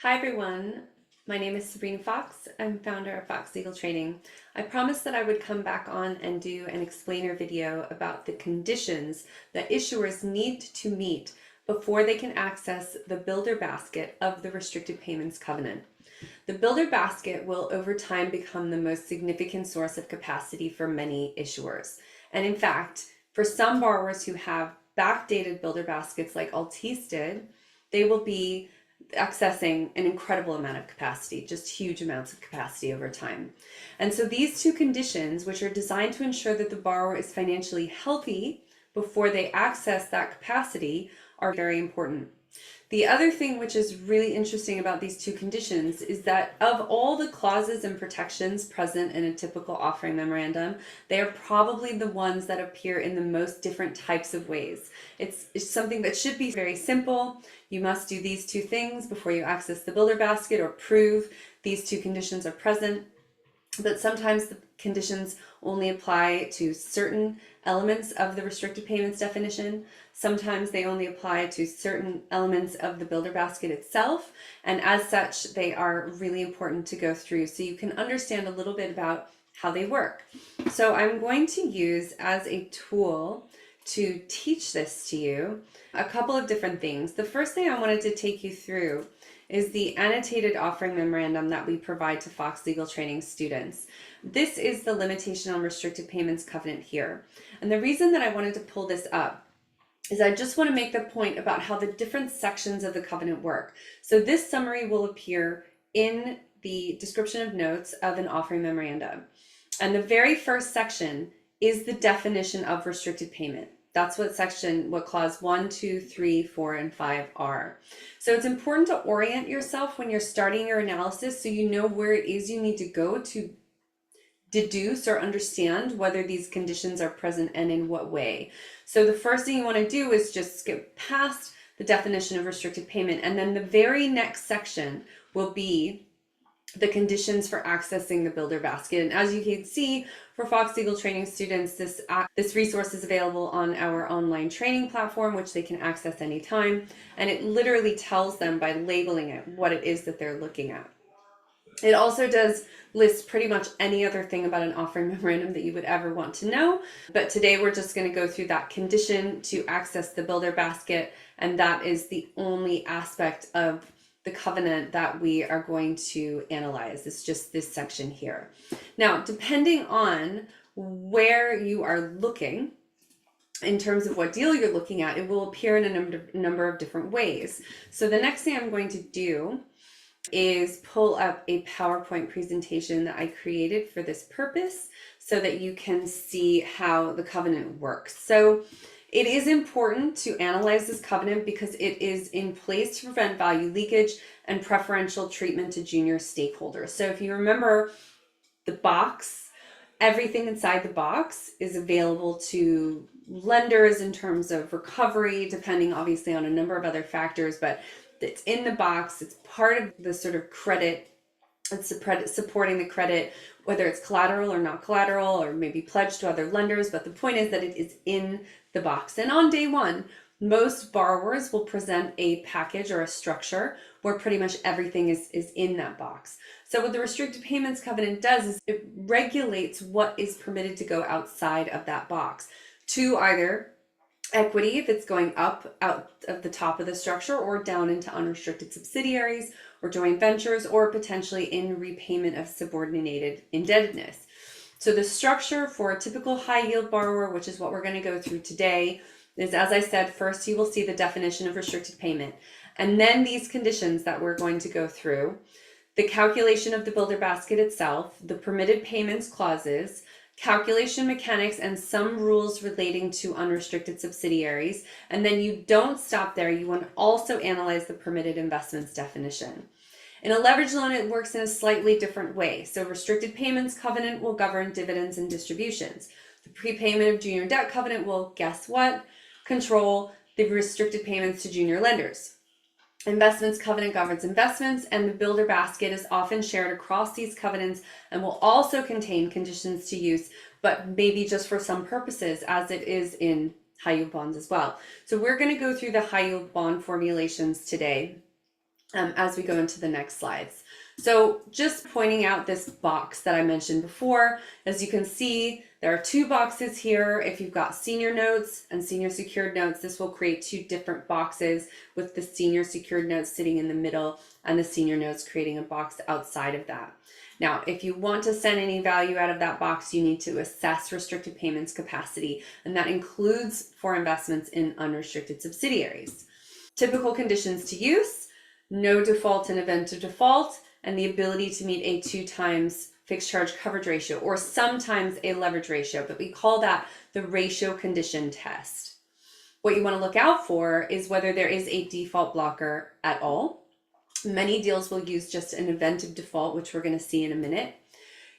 Hi everyone, my name is Sabrina Fox. I'm founder of Fox Legal Training. I promised that I would come back on and do an explainer video about the conditions that issuers need to meet before they can access the builder basket of the restricted payments covenant. The builder basket will over time become the most significant source of capacity for many issuers. And in fact, for some borrowers who have backdated builder baskets like Altice did, they will be accessing an incredible amount of capacity, just huge amounts of capacity over time. And so these two conditions, which are designed to ensure that the borrower is financially healthy before they access that capacity, are very important. The other thing which is really interesting about these two conditions is that of all the clauses and protections present in a typical offering memorandum, they are probably the ones that appear in the most different types of ways. It's something that should be very simple. You must do these two things before you access the builder basket or prove these two conditions are present. But sometimes the conditions only apply to certain elements of the restricted payments definition. Sometimes they only apply to certain elements of the builder basket itself. And as such, they are really important to go through so you can understand a little bit about how they work. So I'm going to use as a tool to teach this to you a couple of different things. The first thing I wanted to take you through is the annotated offering memorandum that we provide to Fox Legal Training students. This is the limitation on restricted payments covenant here. And the reason that I wanted to pull this up is I just want to make the point about how the different sections of the covenant work. So this summary will appear in the description of notes of an offering memorandum. And the very first section is the definition of restricted payment. That's what clause 1, 2, 3, 4, and 5 are. So it's important to orient yourself when you're starting your analysis so you know where it is you need to go to deduce or understand whether these conditions are present and in what way. So the first thing you want to do is just skip past the definition of restricted payment, and then the very next section will be the conditions for accessing the builder basket. And as you can see, for Fox Legal Training students, this resource is available on our online training platform, which they can access anytime. And it literally tells them by labeling it what it is that they're looking at. It also does list pretty much any other thing about an offering memorandum that you would ever want to know. But today we're just going to go through that condition to access the builder basket. And that is the only aspect of the covenant that we are going to analyze. It's just this section here. Now, depending on where you are looking, in terms of what deal you're looking at, it will appear in a number of different ways. So the next thing I'm going to do is pull up a PowerPoint presentation that I created for this purpose so that you can see how the covenant works. So it is important to analyze this covenant because it is in place to prevent value leakage and preferential treatment to junior stakeholders. So if you remember the box, everything inside the box is available to lenders in terms of recovery, depending obviously on a number of other factors, but it's in the box. It's part of the sort of credit. It's supporting the credit, whether it's collateral or not collateral, or maybe pledged to other lenders. But the point is that it is in the box. And on day one, most borrowers will present a package or a structure where pretty much everything is in that box. So what the restricted payments covenant does is it regulates what is permitted to go outside of that box to either equity if it's going up out of the top of the structure, or down into unrestricted subsidiaries or joint ventures, or potentially in repayment of subordinated indebtedness. So the structure for a typical high yield borrower, which is what we're going to go through today, is, as I said, first you will see the definition of restricted payment, and then these conditions that we're going to go through, the calculation of the builder basket itself, the permitted payments clauses, calculation mechanics, and some rules relating to unrestricted subsidiaries. And then you don't stop there. You want to also analyze the permitted investments definition. In a leverage loan, it works in a slightly different way. So restricted payments covenant will govern dividends and distributions. The prepayment of junior debt covenant will, guess what, control the restricted payments to junior lenders. Investments covenant governs investments, and the builder basket is often shared across these covenants and will also contain conditions to use, but maybe just for some purposes, as it is in high yield bonds as well. So we're going to go through the high yield bond formulations today. as we go into the next slides. So just pointing out this box that I mentioned before, as you can see, there are two boxes here. If you've got senior notes and senior secured notes, this will create two different boxes with the senior secured notes sitting in the middle and the senior notes creating a box outside of that. Now, if you want to send any value out of that box, you need to assess restricted payments capacity, and that includes for investments in unrestricted subsidiaries. Typical conditions to use: no default in event of default, and the ability to meet a 2 times fixed charge coverage ratio, or sometimes a leverage ratio, but we call that the ratio condition test. What you want to look out for is whether there is a default blocker at all. Many deals will use just an event of default, which we're going to see in a minute.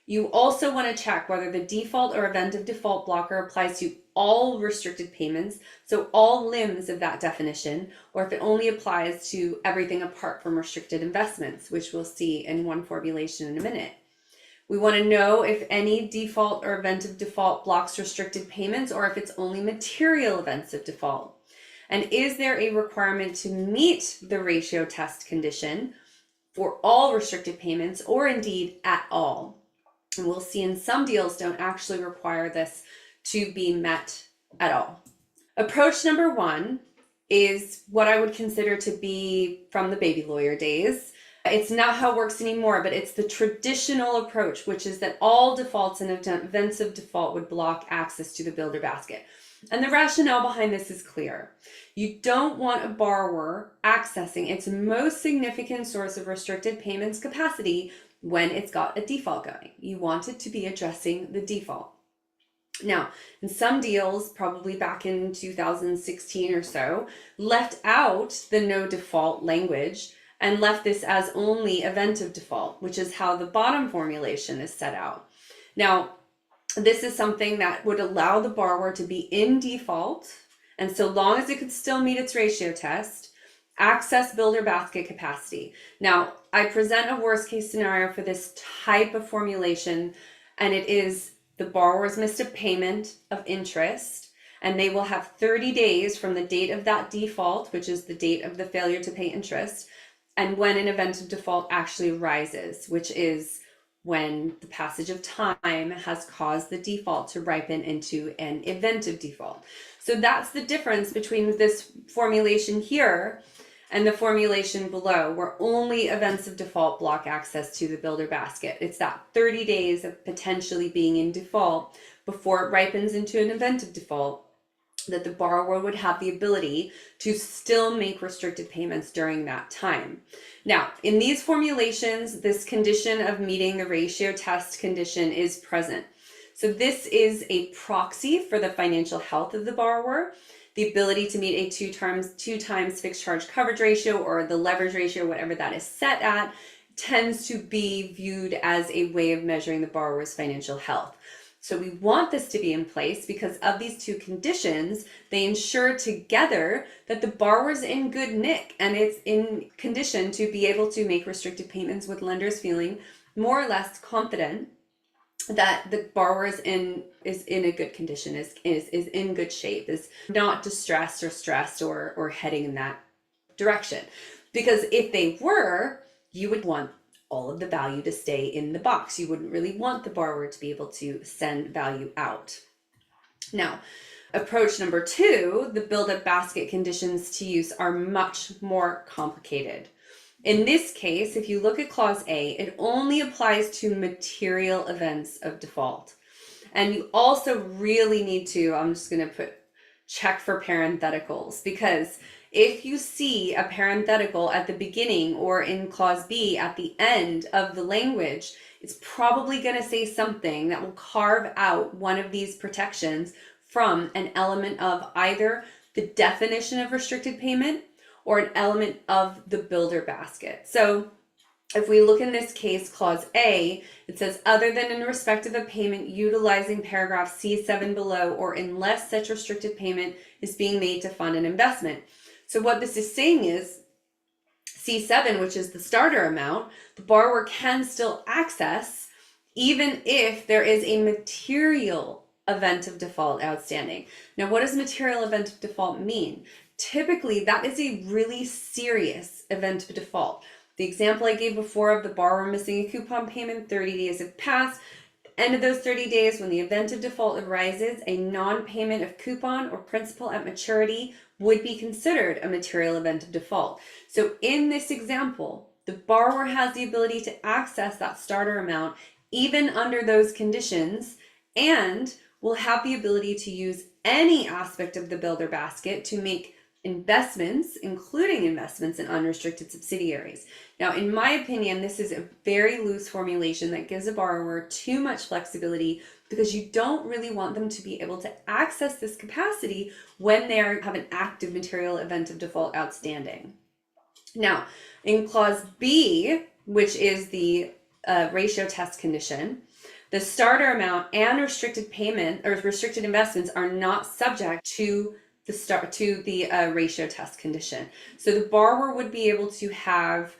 You also want to check whether the default or event of default blocker applies to all restricted payments, so all limbs of that definition, or if it only applies to everything apart from restricted investments, which we'll see in one formulation in a minute. We want to know if any default or event of default blocks restricted payments, or if it's only material events of default. And is there a requirement to meet the ratio test condition for all restricted payments, or indeed at all? And we'll see in some deals don't actually require this to be met at all. Approach number one is what I would consider to be from the baby lawyer days. It's not how it works anymore, but it's the traditional approach, which is that all defaults and events of default would block access to the builder basket. And the rationale behind this is clear. You don't want a borrower accessing its most significant source of restricted payments capacity when it's got a default going. You want it to be addressing the default. Now, in some deals, probably back in 2016 or so, left out the no default language and left this as only event of default, which is how the bottom formulation is set out. Now, this is something that would allow the borrower to be in default, and so long as it could still meet its ratio test, access builder basket capacity. Now, I present a worst case scenario for this type of formulation, and it is the borrower's missed a payment of interest, and they will have 30 days from the date of that default, which is the date of the failure to pay interest, and when an event of default actually arises, which is when the passage of time has caused the default to ripen into an event of default. So that's the difference between this formulation here and the formulation below, where only events of default block access to the builder basket. It's that 30 days of potentially being in default before it ripens into an event of default that the borrower would have the ability to still make restricted payments during that time. Now, in these formulations, this condition of meeting the ratio test condition is present. So this is a proxy for the financial health of the borrower. The ability to meet a 2 times fixed charge coverage ratio, or the leverage ratio, whatever that is set at, tends to be viewed as a way of measuring the borrower's financial health. So we want this to be in place because of these two conditions. They ensure together that the borrower's in good nick and it's in condition to be able to make restricted payments with lenders feeling more or less confident that the borrower is in a good condition, is in good shape, is not distressed or stressed or heading in that direction. Because if they were, you would want all of the value to stay in the box. You wouldn't really want the borrower to be able to send value out. Now, approach number two, the build-up basket conditions to use are much more complicated. In this case, if you look at clause A, it only applies to material events of default. And you also really need to, I'm just going to check for parentheticals, because if you see a parenthetical at the beginning or in clause B at the end of the language, it's probably going to say something that will carve out one of these protections from an element of either the definition of restricted payment or an element of the builder basket. So if we look in this case, clause A, it says, other than in respect of a payment utilizing paragraph C7 below, or unless such restricted payment is being made to fund an investment. So what this is saying is C7, which is the starter amount, the borrower can still access even if there is a material event of default outstanding. Now, what does material event of default mean? typically that is a really serious event of default. The example I gave before of the borrower missing a coupon payment, 30 days have passed. End of those 30 days, when the event of default arises, a non-payment of coupon or principal at maturity would be considered a material event of default. So in this example, the borrower has the ability to access that starter amount even under those conditions, and will have the ability to use any aspect of the builder basket to make investments, including investments in unrestricted subsidiaries. Now, in my opinion, this is a very loose formulation that gives a borrower too much flexibility, because you don't really want them to be able to access this capacity when they have an active material event of default outstanding. Now, in clause B, which is the ratio test condition, the starter amount and restricted payment or restricted investments are not subject to the ratio test condition. So the borrower would be able to have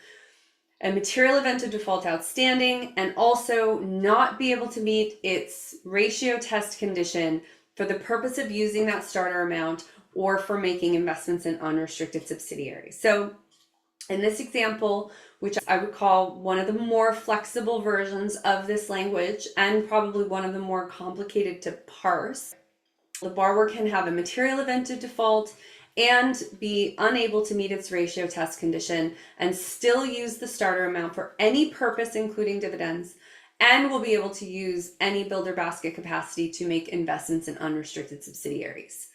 a material event of default outstanding and also not be able to meet its ratio test condition for the purpose of using that starter amount or for making investments in unrestricted subsidiaries. So in this example, which I would call one of the more flexible versions of this language and probably one of the more complicated to parse, the borrower can have a material event of default and be unable to meet its ratio test condition and still use the starter amount for any purpose, including dividends, and will be able to use any builder basket capacity to make investments in unrestricted subsidiaries.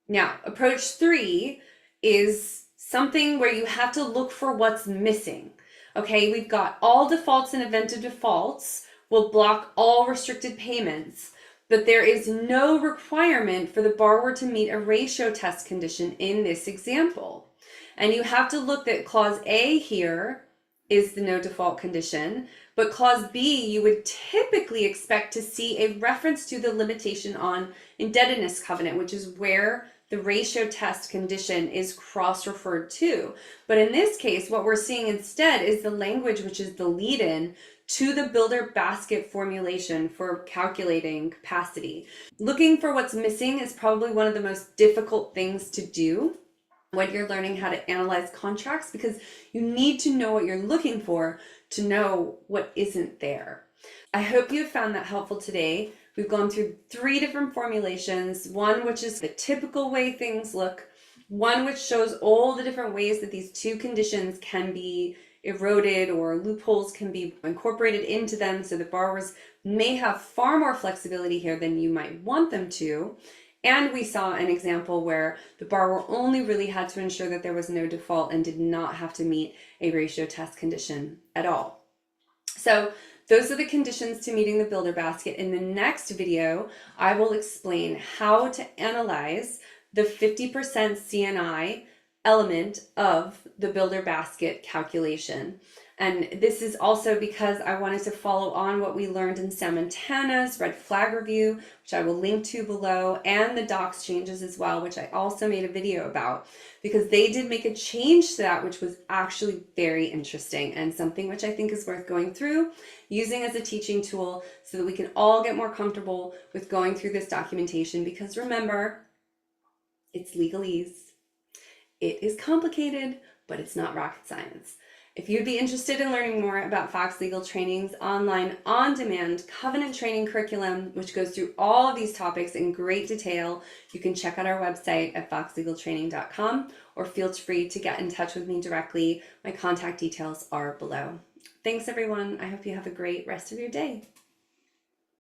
Now, approach 3 is something where you have to look for what's missing. Okay, we've got all defaults and event of defaults will block all restricted payments, but there is no requirement for the borrower to meet a ratio test condition in this example. And you have to look that clause A here is the no default condition, but clause B, you would typically expect to see a reference to the limitation on indebtedness covenant, which is where the ratio test condition is cross-referred to. But in this case, what we're seeing instead is the language which is the lead-in to the builder basket formulation for calculating capacity. Looking for what's missing is probably one of the most difficult things to do when you're learning how to analyze contracts, because you need to know what you're looking for to know what isn't there. I hope you found that helpful today. We've gone through 3 different formulations, one which is the typical way things look, one which shows all the different ways that these 2 conditions can be eroded or loopholes can be incorporated into them, so the borrowers may have far more flexibility here than you might want them to. And we saw an example where the borrower only really had to ensure that there was no default and did not have to meet a ratio test condition at all. So those are the conditions to meeting the builder basket. In the next video, I will explain how to analyze the 50% CNI element of the builder basket calculation. And this is also because I wanted to follow on what we learned in Sam Montana's red flag review, which I will link to below, and the docs changes as well, which I also made a video about, because they did make a change to that, which was actually very interesting and something which I think is worth going through, using as a teaching tool so that we can all get more comfortable with going through this documentation. Because remember, it's legalese. It is complicated, but it's not rocket science. If you'd be interested in learning more about Fox Legal Training's online on-demand covenant training curriculum, which goes through all of these topics in great detail, you can check out our website at foxlegaltraining.com, or feel free to get in touch with me directly. My contact details are below. Thanks everyone. I hope you have a great rest of your day.